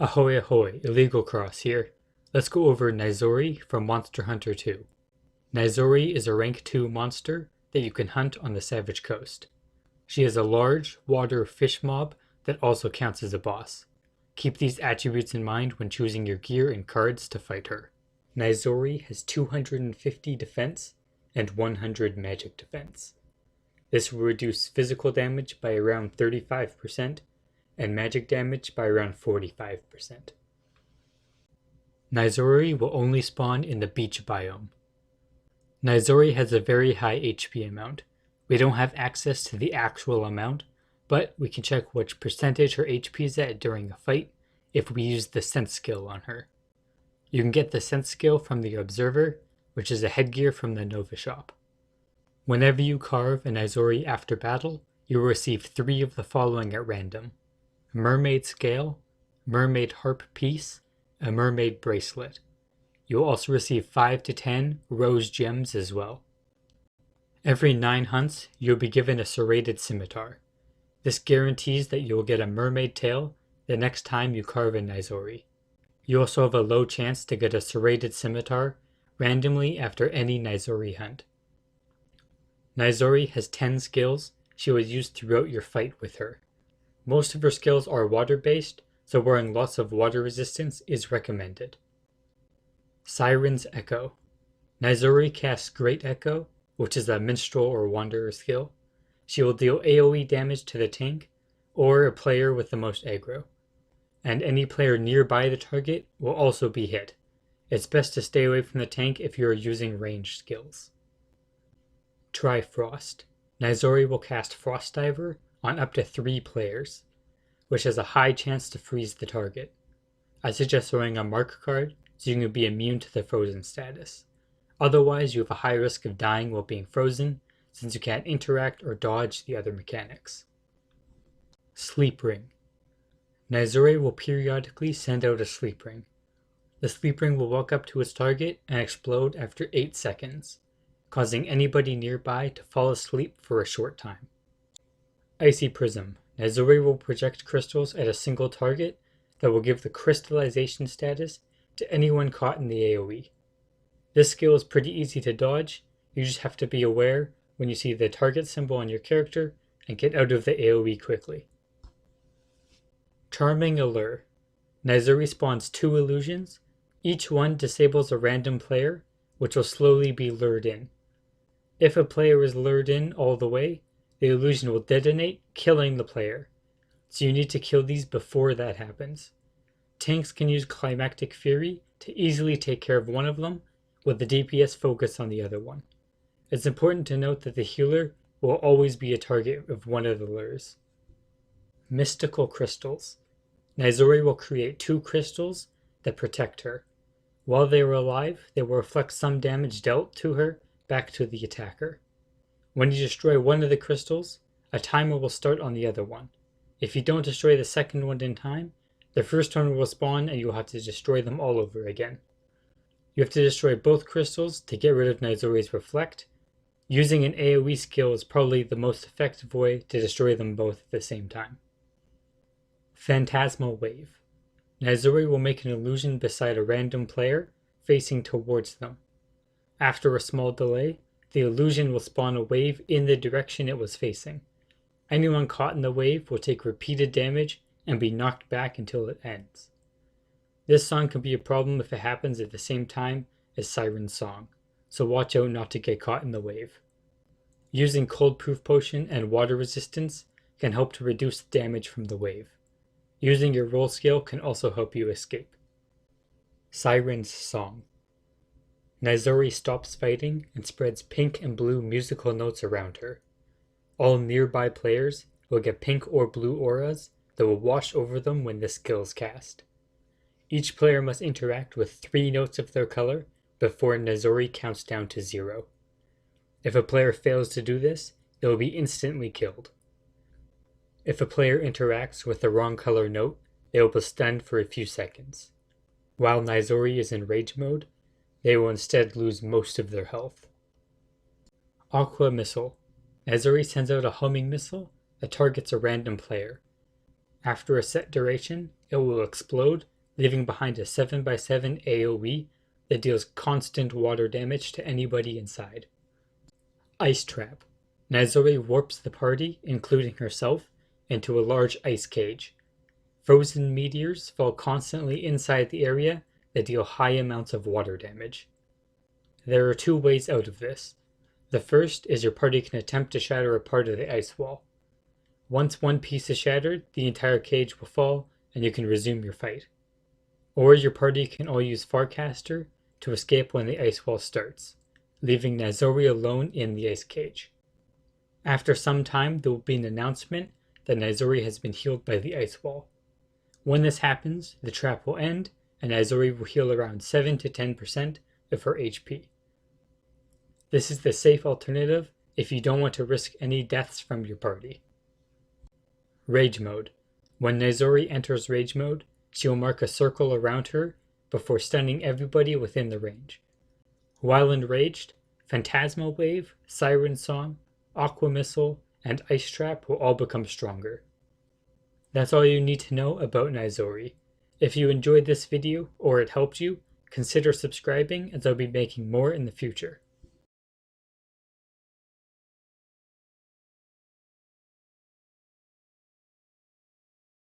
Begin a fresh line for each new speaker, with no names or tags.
Ahoy ahoy, Illegal Cross here. Let's go over Nysori from Monster Hunter 2. Nysori is a rank 2 monster that you can hunt on the Savage Coast. She is a large, water fish mob that also counts as a boss. Keep these attributes in mind when choosing your gear and cards to fight her. Nysori has 250 defense and 100 magic defense. This will reduce physical damage by around 35% and magic damage by around 45%. Nysori will only spawn in the beach biome. Nysori has a very high HP amount. We don't have access to the actual amount, but we can check which percentage her HP is at during a fight if we use the sense skill on her. You can get the sense skill from the Observer, which is a headgear from the Nova shop. Whenever you carve a Nysori after battle, you will receive 3 of the following at random: Mermaid Scale, Mermaid Harp Piece, a Mermaid Bracelet. You will also receive 5 to 10 Rose Gems as well. Every 9 hunts, you'll be given a serrated scimitar. This guarantees that you will get a mermaid tail the next time you carve a Nysori. You also have a low chance to get a serrated scimitar randomly after any Nysori hunt. Nysori has 10 skills she will use throughout your fight with her. Most of her skills are water-based, so wearing lots of water resistance is recommended. Siren's Echo. Nysori casts Great Echo, which is a minstrel or wanderer skill. She will deal AoE damage to the tank, or a player with the most aggro. And any player nearby the target will also be hit. It's best to stay away from the tank if you are using ranged skills. Trifrost. Nysori will cast Frost Diver on up to 3 players, which has a high chance to freeze the target. I suggest throwing a mark card so you can be immune to the frozen status. Otherwise, you have a high risk of dying while being frozen, since you can't interact or dodge the other mechanics. Sleep Ring. Nysori will periodically send out a sleep ring. The sleep ring will walk up to its target and explode after 8 seconds, causing anybody nearby to fall asleep for a short time. Icy Prism. Nysori will project crystals at a single target that will give the crystallization status to anyone caught in the AoE. This skill is pretty easy to dodge. You just have to be aware when you see the target symbol on your character and get out of the AoE quickly. Charming Allure. Nysori spawns 2 illusions. Each one disables a random player, which will slowly be lured in. If a player is lured in all the way, the illusion will detonate, killing the player. So you need to kill these before that happens. Tanks can use Climactic Fury to easily take care of one of them, with the DPS focus on the other one. It's important to note that the healer will always be a target of one of the lures. Mystical Crystals. Nysori will create 2 crystals that protect her. While they are alive, they will reflect some damage dealt to her back to the attacker. When you destroy one of the crystals, a timer will start on the other one. If you don't destroy the second one in time, the first one will spawn and you'll have to destroy them all over again. You have to destroy both crystals to get rid of Nysori's Reflect. Using an AoE skill is probably the most effective way to destroy them both at the same time. Phantasmal Wave. Nysori will make an illusion beside a random player facing towards them. After a small delay, the illusion will spawn a wave in the direction it was facing. Anyone caught in the wave will take repeated damage and be knocked back until it ends. This song can be a problem if it happens at the same time as Siren's song, so watch out not to get caught in the wave. Using Cold Proof Potion and Water Resistance can help to reduce the damage from the wave. Using your roll skill can also help you escape. Siren's Song. Nysori stops fighting and spreads pink and blue musical notes around her. All nearby players will get pink or blue auras that will wash over them when this skill is cast. Each player must interact with 3 notes of their color before Nysori counts down to 0. If a player fails to do this, they will be instantly killed. If a player interacts with the wrong color note, they will be stunned for a few seconds. While Nysori is in rage mode, they will instead lose most of their health. Aqua Missile. Nysori sends out a homing missile that targets a random player. After a set duration, it will explode, leaving behind a 7x7 AoE that deals constant water damage to anybody inside. Ice Trap. Nysori warps the party, including herself, into a large ice cage. Frozen meteors fall constantly inside the area that deal high amounts of water damage. There are 2 ways out of this. The first is your party can attempt to shatter a part of the ice wall. Once one piece is shattered, the entire cage will fall, and you can resume your fight. Or your party can all use Farcaster to escape when the ice wall starts, leaving Nysori alone in the ice cage. After some time, there will be an announcement that Nysori has been healed by the ice wall. When this happens, the trap will end, and Nysori will heal around 7 to 10% of her HP. This is the safe alternative if you don't want to risk any deaths from your party. Rage Mode. When Nysori enters Rage Mode, she will mark a circle around her before stunning everybody within the range. While enraged, Phantasmal Wave, Siren Song, Aqua Missile, and Ice Trap will all become stronger. That's all you need to know about Nysori. If you enjoyed this video or it helped you, consider subscribing as I'll be making more in the future.